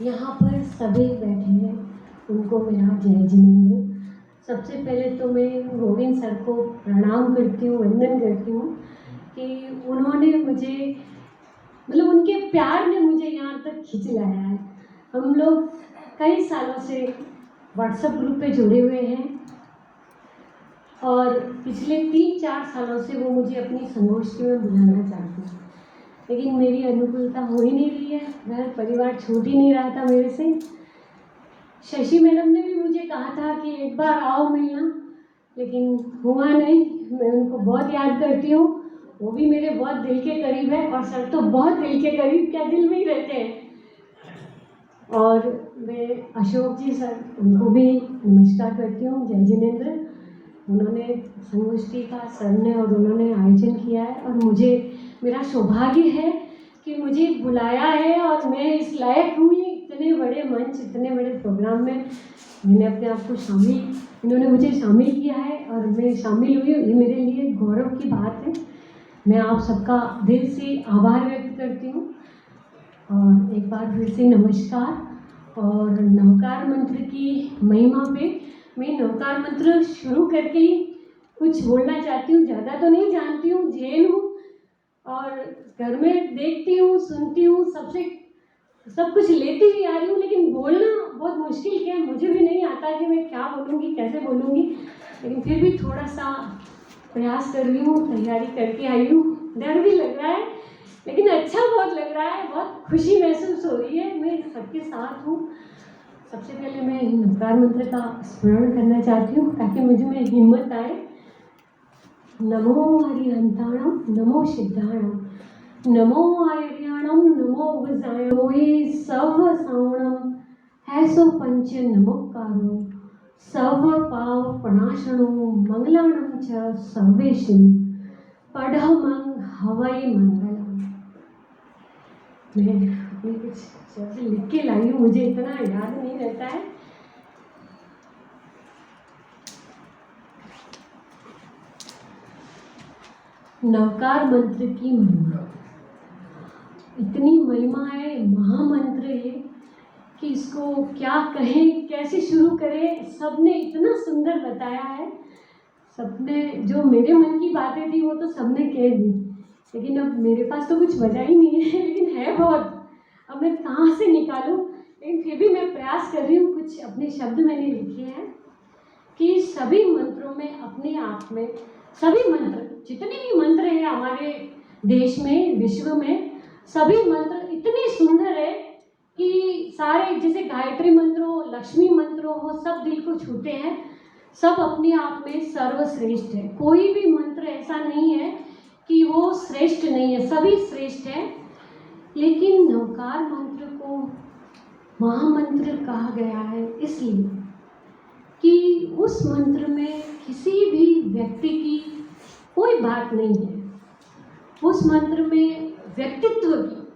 यहाँ पर सभी बैठे हैं, उनको मेरा जय जिनेंद्र। सबसे पहले तो मैं गोविंद सर को प्रणाम करती हूँ, वंदन करती हूँ कि उन्होंने मुझे, मतलब उनके प्यार ने मुझे यहाँ तक खींच लाया है। हम लोग कई सालों से व्हाट्सएप ग्रुप पे जुड़े हुए हैं और पिछले 3-4 सालों से वो मुझे अपनी संगोष्ठी में बुलाना चाहते हैं, लेकिन मेरी अनुकूलता हो ही नहीं रही है। घर परिवार छूट ही नहीं रहा था मेरे से। शशि मैडम ने भी मुझे कहा था कि एक बार आओ मिलना, लेकिन हुआ नहीं। मैं उनको बहुत याद करती हूँ, वो भी मेरे बहुत दिल के करीब है और सर तो बहुत दिल के करीब, क्या दिल में ही रहते हैं। और मैं अशोक जी सर, उनको भी नमस्कार करती हूँ, जय जिनेंद्र। उन्होंने संगोष्ठी का सर ने और उन्होंने आयोजन किया है और मुझे, मेरा सौभाग्य है कि मुझे बुलाया है और मैं इस लायक हूँ। इतने बड़े मंच, इतने बड़े प्रोग्राम में मैंने अपने आप को शामिल, इन्होंने मुझे शामिल किया है और मैं शामिल हुई हूँ। ये मेरे लिए गौरव की बात है। मैं आप सबका दिल से आभार व्यक्त करती हूँ और एक बार फिर से नमस्कार। और नवकार मंत्र की महिमा पे मैं नवकार मंत्र शुरू करके ही कुछ बोलना चाहती हूँ। ज़्यादा तो नहीं जानती हूँ, जैन हूँ और घर में देखती हूँ, सुनती हूँ, सबसे सब कुछ लेती हुई आ रही हूँ, लेकिन बोलना बहुत मुश्किल है। मुझे भी नहीं आता कि मैं क्या बोलूँगी, कैसे बोलूँगी, लेकिन फिर भी थोड़ा सा प्रयास कर रही हूँ, तैयारी करके आई हूँ। डर भी लग रहा है, लेकिन अच्छा बहुत लग रहा है, बहुत खुशी महसूस हो रही है। मैं सबके साथ हूँ। सबसे पहले मैं नवकार मंत्र का स्मरण करना चाहती हूँ ताकि मुझे में हिम्मत आए। नमो हरिहंताणम, नमो सिद्धाणम, नमो आयर्याणम, नमो वज्राय सर्व सावणम ऐसो पंच नमोकारो सर्व पाव प्रणाशनो मंगलाणम च सर्वेशम पढ़मंग हवै मंगलम। मैं अपनी कुछ शब्द लिख के लाई हूँ, मुझे इतना याद नहीं रहता है। नवकार मंत्र की महिमा, इतनी महिमा है, महामंत्र है कि इसको क्या कहें, कैसे शुरू करें। सबने इतना सुंदर बताया है, सबने जो मेरे मन की बातें थी वो तो सबने कह दी, लेकिन अब मेरे पास तो कुछ बचा ही नहीं है, लेकिन है बहुत। अब मैं कहाँ से निकालूं, लेकिन फिर भी मैं प्रयास कर रही हूँ। कुछ अपने शब्द मैंने लिखे हैं कि सभी मंत्रों में, अपने आप में सभी मंत्र, जितने भी मंत्र हैं हमारे देश में, विश्व में, सभी मंत्र इतने सुंदर है कि सारे, जैसे गायत्री मंत्र हो, लक्ष्मी मंत्र हो, सब दिल को छूते हैं। सब अपने आप में सर्वश्रेष्ठ है। कोई भी मंत्र ऐसा नहीं है कि वो श्रेष्ठ नहीं है, सभी श्रेष्ठ है। लेकिन नवकार मंत्र को महामंत्र कहा गया है इसलिए कि उस मंत्र में किसी भी व्यक्ति की कोई बात नहीं है। उस मंत्र में व्यक्तित्व की,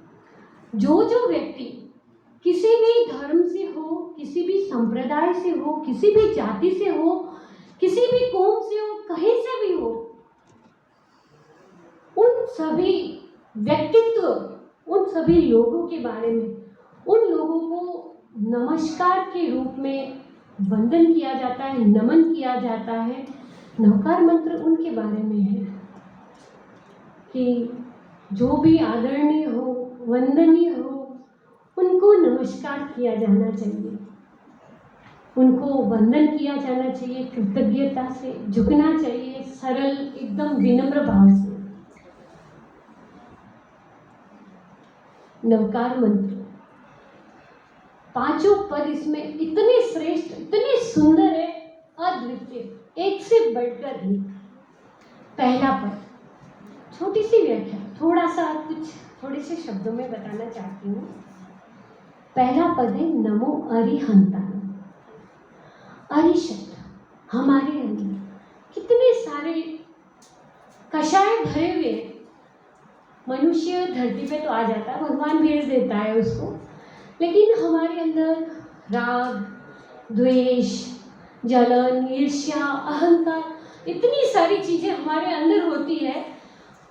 जो व्यक्ति किसी भी धर्म से हो, किसी भी संप्रदाय से हो, किसी भी जाति से हो, किसी भी कौम से हो, कहीं से भी हो, उन सभी व्यक्तित्व, उन सभी लोगों के बारे में, उन लोगों को नमस्कार के रूप में वंदन किया जाता है, नमन किया जाता है। नवकार मंत्र उनके बारे में है कि जो भी आदरणीय हो, वंदनीय हो, उनको नमस्कार किया जाना चाहिए, उनको वंदन किया जाना चाहिए, कृतज्ञता से झुकना चाहिए, सरल एकदम विनम्र भाव से। नवकार मंत्र, पांचों पद इसमें इतने श्रेष्ठ, इतने सुंदर है, अद्वितीय, एक से बढ़कर एक। पहला पद, छोटी सी व्याख्या, थोड़ा सा कुछ थोड़े से शब्दों में बताना चाहती हूँ। पहला पद है नमो अरिहंताणम। अरिशब्द हमारे अंदर कितने सारे कषाय भरे हुए। मनुष्य धरती पे तो आ जाता है, भगवान भेज देता है उसको, लेकिन हमारे अंदर राग, द्वेष, जलन, ईर्ष्या, अहंकार, इतनी सारी चीजें हमारे अंदर होती है।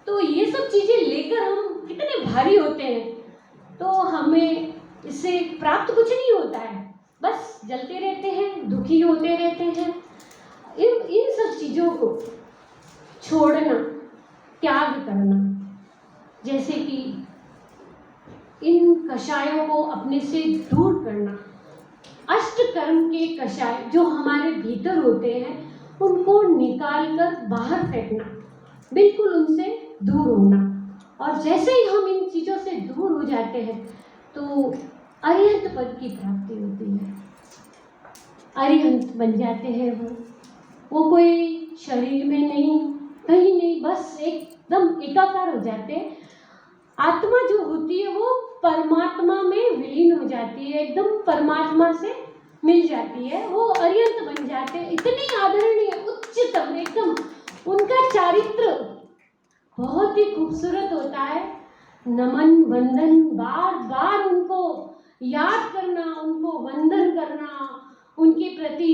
तो ये सब चीजें लेकर हम कितने भारी होते हैं। तो हमें इससे प्राप्त कुछ नहीं होता है, बस जलते रहते हैं, दुखी होते रहते हैं। इन सब चीज़ों को छोड़ना, त्याग करना, जैसे कि इन कषायों को अपने से दूर करना, अष्टकर्म के कषाय जो हमारे भीतर होते हैं उनको निकालकर बाहर फेंकना, बिल्कुल उनसे दूर होना। और जैसे ही हम इन चीज़ों से दूर हो जाते हैं तो अरिहंत पद की प्राप्ति होती है। अरिहंत बन जाते हैं वो कोई शरीर में नहीं, कहीं नहीं, बस एकदम एकाकार हो जाते हैं। आत्मा जो होती है वो परमात्मा में विलीन हो जाती है, एकदम परमात्मा से मिल जाती है, वो अरिहंत बन जाते हैं। इतने आदरणीय, उच्चतम, एकदम उनका चारित्र बहुत ही खूबसूरत होता है। नमन वंदन, बार बार उनको याद करना, उनको वंदन करना, उनके प्रति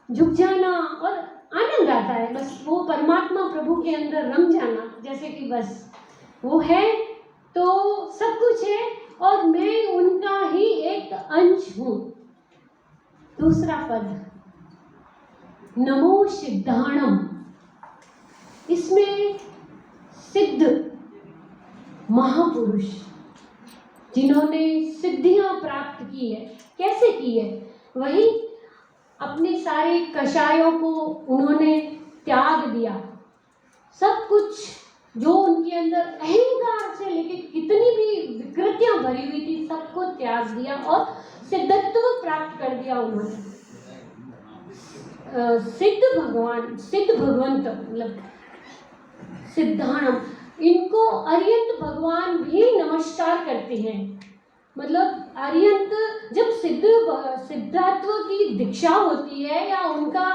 झुक जाना और आनंद आता है। बस वो परमात्मा प्रभु के अंदर रम जाना, जैसे कि बस वो है तो सब कुछ है और मैं उनका ही एक अंश हूँ। दूसरा पद नमो सिद्धाणम, इसमें सिद्ध महापुरुष जिन्होंने सिद्धियां प्राप्त की है, कैसे की है, वही अपने सारे कषायों को उन्होंने त्याग दिया। सब कुछ जो उनके अंदर अहंकार से लेके कितनी भी विकृतियां भरी हुई थी सबको त्याग दिया और सिद्धत्व प्राप्त कर दिया उन्होंने। सिद्ध भगवान, सिद्ध भगवंत, मतलब सिद्धाणम, इनको अरिहंत भगवान भी नमस्कार करते हैं। मतलब अरिहंत जब सिद्धत्व की दीक्षा होती है या उनका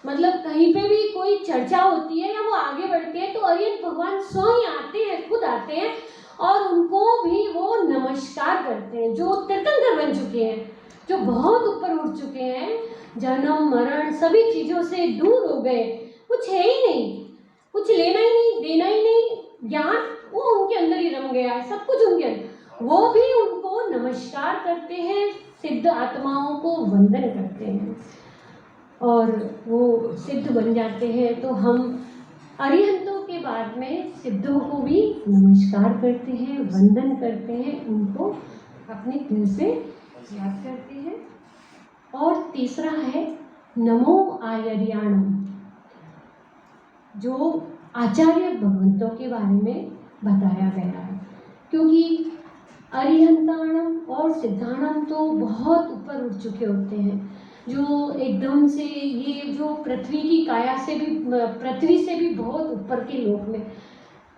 मतलब कहीं पे भी कोई चर्चा होती है या वो आगे बढ़ते हैं तो अरिहंत भगवान स्वयं आते हैं, खुद आते हैं और उनको भी वो नमस्कार करते हैं। जो तीर्थंकर बन चुके हैं, जो बहुत ऊपर उठ चुके हैं, जन्म मरण सभी चीज़ों से दूर हो गए, कुछ है ही नहीं, कुछ लेना ही नहीं, देना ही नहीं, ज्ञान वो उनके अंदर ही रम गया है, सब कुछ उनके अंदर, वो भी उनको नमस्कार करते हैं, सिद्ध आत्माओं को वंदन करते हैं और वो सिद्ध बन जाते हैं। तो हम अरिहंतों के बाद में सिद्धों को भी नमस्कार करते हैं, वंदन करते हैं, उनको अपने दिल से याद करते हैं। और तीसरा है नमो आर्याणम, जो आचार्य भगवंतों के बारे में बताया गया है, क्योंकि अरिहंताणम और सिद्धाणम तो बहुत ऊपर उठ चुके होते हैं, जो एकदम से ये जो पृथ्वी की काया से भी, पृथ्वी से भी बहुत ऊपर के लोक में,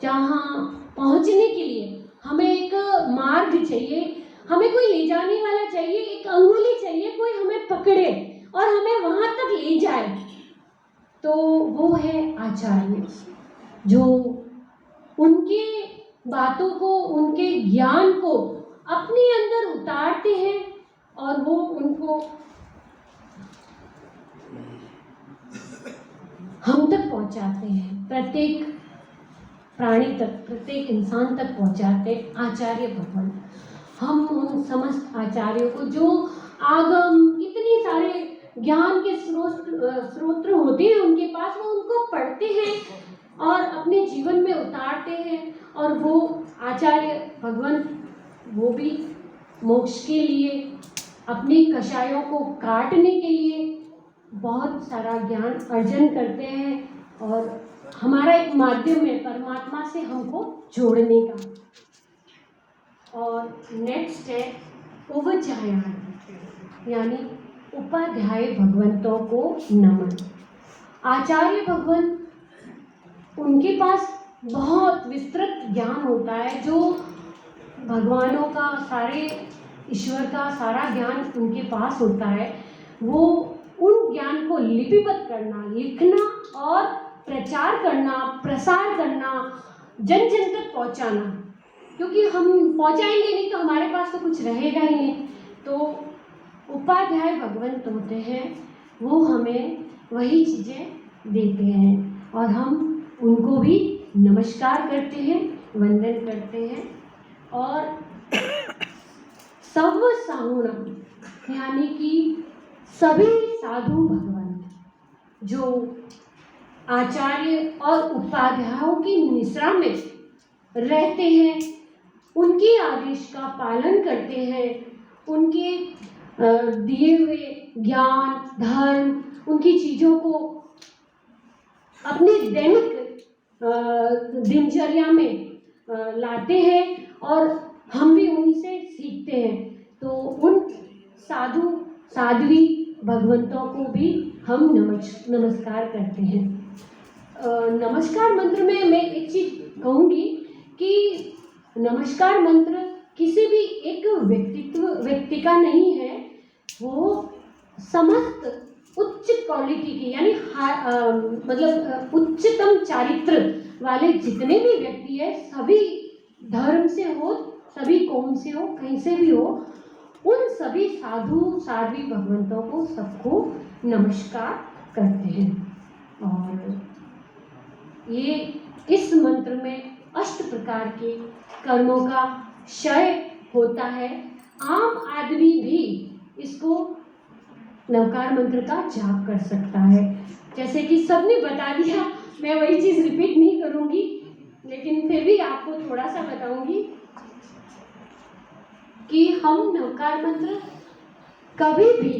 जहाँ पहुँचने के लिए हमें एक मार्ग चाहिए, हमें कोई ले जाने वाला चाहिए, एक अंगुली चाहिए, कोई हमें पकड़े और हमें वहाँ तक ले जाए, तो वो है आचार्य, जो उनके बातों को, उनके ज्ञान को अपने अंदर उतारते हैं और वो उनको हम तक पहुंचाते हैं, प्रत्येक प्राणी तक, प्रत्येक इंसान तक पहुंचाते आचार्य भगवान। हम उन समस्त आचार्यों को, जो आगम इतने सारे ज्ञान के स्रोत होते हैं उनके पास, वो उनको पढ़ते हैं और अपने जीवन में उतारते हैं और वो आचार्य भगवान वो भी मोक्ष के लिए, अपने कषायों को काटने के लिए बहुत सारा ज्ञान अर्जन करते हैं और हमारा एक माध्यम है परमात्मा से हमको जोड़ने का। और नेक्स्ट है उपध्यायन, यानी उपाध्याय भगवंतों को नमन। आचार्य भगवंत, उनके पास बहुत विस्तृत ज्ञान होता है, जो भगवानों का, सारे ईश्वर का सारा ज्ञान उनके पास होता है। वो उन ज्ञान को लिपिबद्ध करना, लिखना और प्रचार करना, प्रसार करना, जन जन तक पहुँचाना, क्योंकि हम पहुँचाएंगे नहीं तो हमारे पास तो कुछ रहेगा ही नहीं। तो उपाध्याय भगवंत होते हैं, वो हमें वही चीज़ें देते हैं और हम उनको भी नमस्कार करते हैं, वंदन करते हैं। और सर्व साहुणम यानी कि सभी साधु भगवान जो आचार्य और उपाध्यायों की निश्रा में रहते हैं, उनके आदेश का पालन करते हैं, उनके दिए हुए ज्ञान धर्म उनकी चीज़ों को अपने दैनिक दिनचर्या में लाते हैं और हम भी उनसे सीखते हैं। तो उन साधु साध्वी भगवंतों को भी हम नमस्कार करते हैं। नमस्कार मंत्र में मैं एक चीज़ कहूँगी कि नमस्कार मंत्र किसी भी एक व्यक्ति का नहीं है, वो समस्त उच्च क्वालिटी की यानी मतलब उच्चतम चारित्र वाले जितने भी व्यक्ति है, सभी धर्म से हो, सभी कौम से हो, कहीं से भी हो, उन सभी साधु साध्वी भगवंतों को सबको नमस्कार करते हैं। और ये इस मंत्र में 8 प्रकार के कर्मों का क्षय होता है। आम आदमी भी इसको नवकार मंत्र का जाप कर सकता है। जैसे कि सबने बता दिया, मैं वही चीज़ रिपीट नहीं करूँगी, लेकिन फिर भी आपको थोड़ा सा बताऊँगी कि हम नवकार मंत्र कभी भी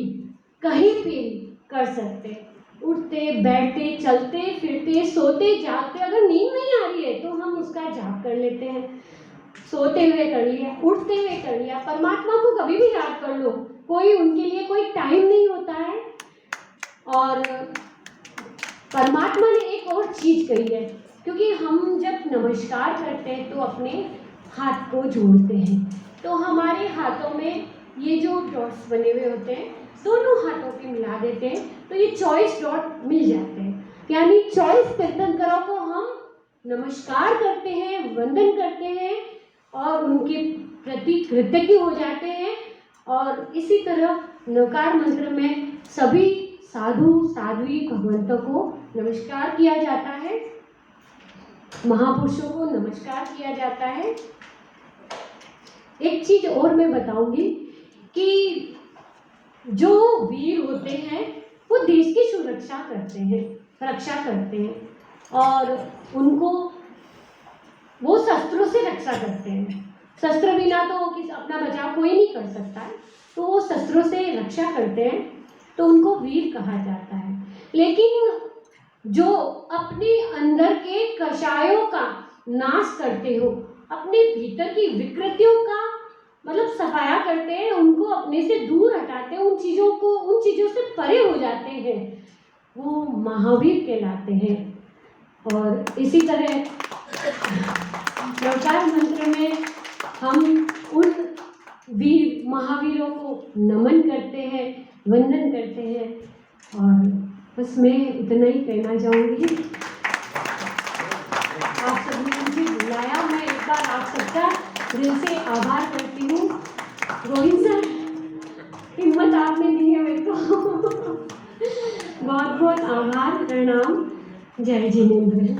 कहीं भी कर सकते हैं। उठते बैठते चलते फिरते सोते जागते, अगर नींद नहीं आ रही है तो हम उसका जाप कर लेते हैं। सोते हुए कर लिया, उठते हुए कर लिया, परमात्मा को कभी भी याद कर लो, कोई उनके लिए कोई टाइम नहीं होता है। और परमात्मा ने एक और चीज़ कही है, क्योंकि हम जब नमस्कार करते हैं तो अपने हाथ को जोड़ते हैं, तो हमारे हाथों में ये जो डॉट्स बने हुए होते हैं, दोनों हाथों के मिला देते हैं तो ये 24 डॉट मिल जाते हैं। यानी 24 तीर्थंकरों को हम नमस्कार करते हैं, वंदन करते हैं और उनके प्रति कृतज्ञ हो जाते हैं। और इसी तरह नवकार मंत्र में सभी साधु साध्वी भगवंतों को नमस्कार किया जाता है, महापुरुषों को नमस्कार किया जाता है। एक चीज और मैं बताऊंगी कि जो वीर होते हैं वो देश की सुरक्षा करते हैं, रक्षा करते हैं और उनको वो शस्त्रों से रक्षा करते हैं। शस्त्र बिना तो अपना बचाव कोई नहीं कर सकता है, तो वो शस्त्रों से रक्षा करते हैं, तो उनको वीर कहा जाता है। लेकिन जो अपने अंदर के कषायों का नाश करते हो, अपने भीतर की विकृतियों का मतलब सफाया करते हैं, उनको अपने से दूर हटाते हैं, उन चीज़ों से परे हो जाते हैं, वो महावीर कहलाते हैं। और इसी तरह नवकार मंत्र में हम उन वीर महावीरों को नमन करते हैं, वंदन करते हैं। और बस मैं इतना ही कहना चाहूँगी। आप सभी ने मुझे बुलाया, मैं एक बार आप सबका दिल से आभार करती हूँ। गोविंद सर, हिम्मत आपने दी है मेरे को। बहुत बहुत आभार, प्रणाम, जय जिनेंद्र।